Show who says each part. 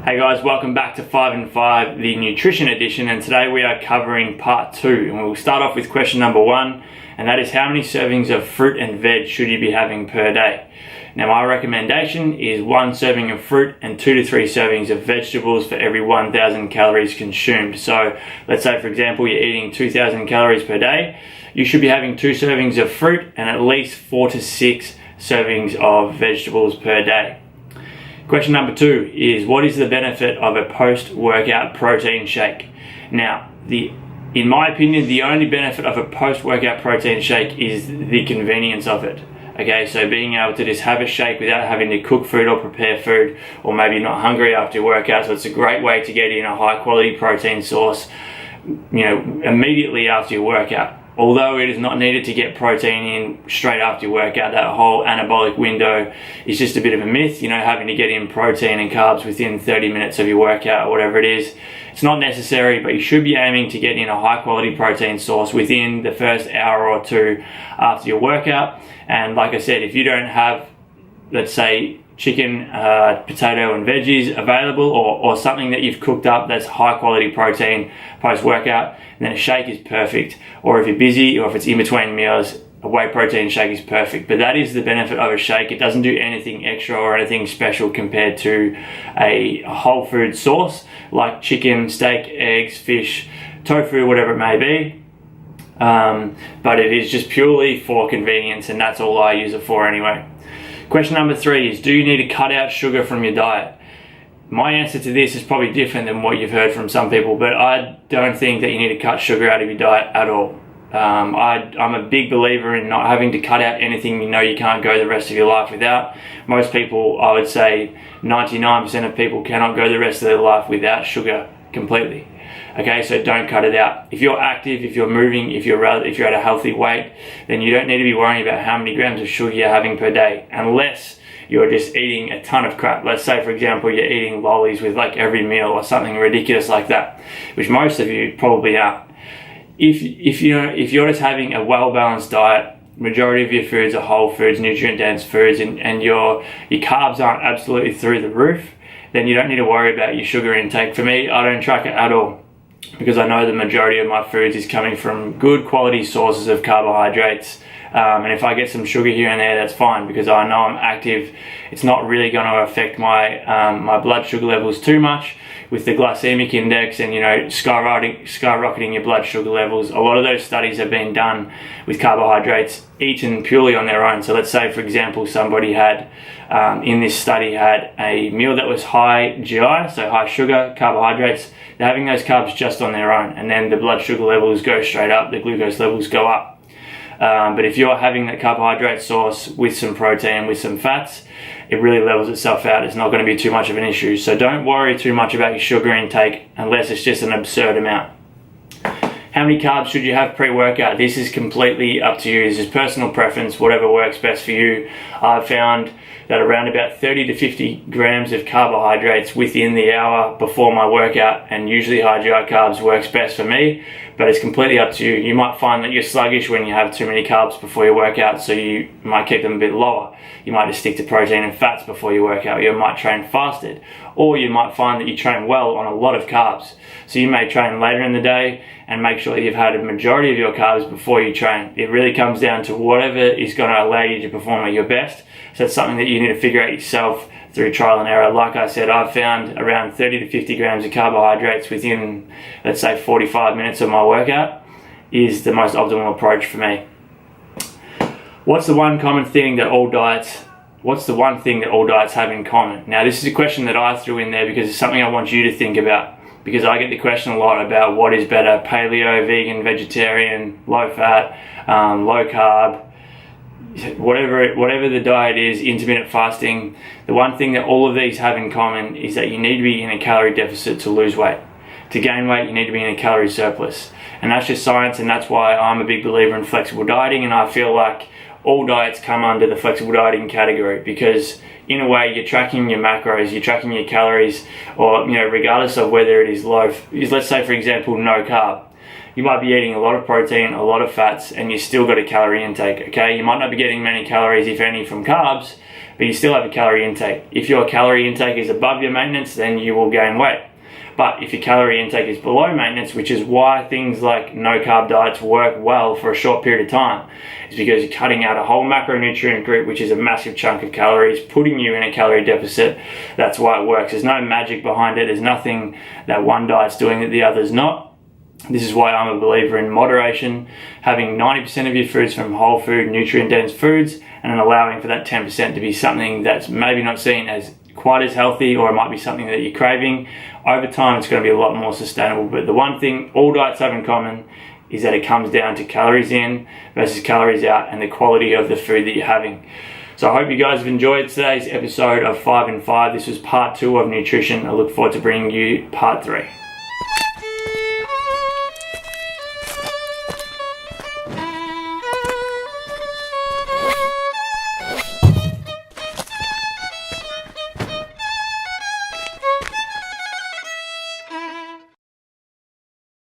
Speaker 1: Hey guys, welcome back to 5 and 5, the nutrition edition, and today we are covering part 2, and we'll start off with question number 1, and that is how many servings of fruit and veg should you be having per day? Now my recommendation is 1 serving of fruit and 2 to 3 servings of vegetables for every 1,000 calories consumed. So let's say for example you're eating 2,000 calories per day, you should be having 2 servings of fruit and at least 4 to 6 servings of vegetables per day. Question number 2 is, what is the benefit of a post-workout protein shake? Now, in my opinion, the only benefit of a post-workout protein shake is the convenience of it. Okay, so being able to just have a shake without having to cook food or prepare food, or maybe not hungry after your workout. So it's a great way to get in a high-quality protein source, immediately after your workout. Although it is not needed to get protein in straight after your workout, that whole anabolic window is just a bit of a myth, having to get in protein and carbs within 30 minutes of your workout or whatever it is. It's not necessary, but you should be aiming to get in a high quality protein source within the first hour or two after your workout. And like I said, if you don't have, let's say, chicken, potato and veggies available, or something that you've cooked up that's high quality protein post-workout, then a shake is perfect. Or if you're busy or if it's in between meals, a whey protein shake is perfect. But that is the benefit of a shake. It doesn't do anything extra or anything special compared to a whole food source like chicken, steak, eggs, fish, tofu, whatever it may be. But it is just purely for convenience, and that's all I use it for anyway. Question number 3 is, do you need to cut out sugar from your diet? My answer to this is probably different than what you've heard from some people, but I don't think that you need to cut sugar out of your diet at all. I'm a big believer in not having to cut out anything you can't go the rest of your life without. Most people, I would say 99% of people cannot go the rest of their life without sugar completely. Okay, so don't cut it out. If you're active, if you're moving, if you're at a healthy weight, then you don't need to be worrying about how many grams of sugar you're having per day, unless you're just eating a ton of crap. Let's say, for example, you're eating lollies with like every meal or something ridiculous like that, which most of you probably aren't. If you're just having a well-balanced diet, majority of your foods are whole foods, nutrient-dense foods, and your carbs aren't absolutely through the roof, then you don't need to worry about your sugar intake. For me, I don't track it at all, because I know the majority of my foods is coming from good quality sources of carbohydrates. And if I get some sugar here and there, that's fine, because I know I'm active. It's not really going to affect my my blood sugar levels too much with the glycemic index and skyrocketing your blood sugar levels. A lot of those studies have been done with carbohydrates eaten purely on their own. So let's say, for example, somebody had in this study had a meal that was high GI, so high sugar, carbohydrates. They're having those carbs just on their own, and then the blood sugar levels go straight up, the glucose levels go up. But if you're having that carbohydrate source with some protein, with some fats, it really levels itself out. It's not going to be too much of an issue. So don't worry too much about your sugar intake unless it's just an absurd amount. How many carbs should you have pre-workout? This is completely up to you. This is personal preference, whatever works best for you. I've found that around about 30 to 50 grams of carbohydrates within the hour before my workout, and usually high GI carbs works best for me, but it's completely up to you. You might find that you're sluggish when you have too many carbs before your workout, so you might keep them a bit lower. You might just stick to protein and fats before your workout. You might train fasted, or you might find that you train well on a lot of carbs. So you may train later in the day and make sure you've had a majority of your carbs before you train. It really comes down to whatever is going to allow you to perform at your best. So it's something that you need to figure out yourself through trial and error. Like I said, I've found around 30 to 50 grams of carbohydrates within, let's say, 45 minutes of my workout is the most optimal approach for me. What's the one thing that all diets have in common? Now, this is a question that I threw in there because it's something I want you to think about, because I get the question a lot about what is better: paleo, vegan, vegetarian, low fat, low carb, whatever the diet is, intermittent fasting. The one thing that all of these have in common is that you need to be in a calorie deficit to lose weight. To gain weight, you need to be in a calorie surplus. And that's just science, and that's why I'm a big believer in flexible dieting, and I feel like all diets come under the flexible dieting category, because in a way you're tracking your macros, you're tracking your calories, or regardless of whether it is low, let's say for example no carb, you might be eating a lot of protein, a lot of fats, and you still got a calorie intake. Okay, you might not be getting many calories, if any, from carbs, but you still have a calorie intake. If your calorie intake is above your maintenance, then you will gain weight. But if your calorie intake is below maintenance, which is why things like no carb diets work well for a short period of time, is because you're cutting out a whole macronutrient group, which is a massive chunk of calories, putting you in a calorie deficit. That's why it works. There's no magic behind it. There's nothing that one diet's doing that the other's not. This is why I'm a believer in moderation, having 90% of your foods from whole food, nutrient-dense foods, and then allowing for that 10% to be something that's maybe not seen as quite as healthy, or it might be something that you're craving. Over time, it's going to be a lot more sustainable. But the one thing all diets have in common is that it comes down to calories in versus calories out and the quality of the food that you're having. So I hope you guys have enjoyed today's episode of 5 in 5. This was part 2 of nutrition. I look forward to bringing you part 3.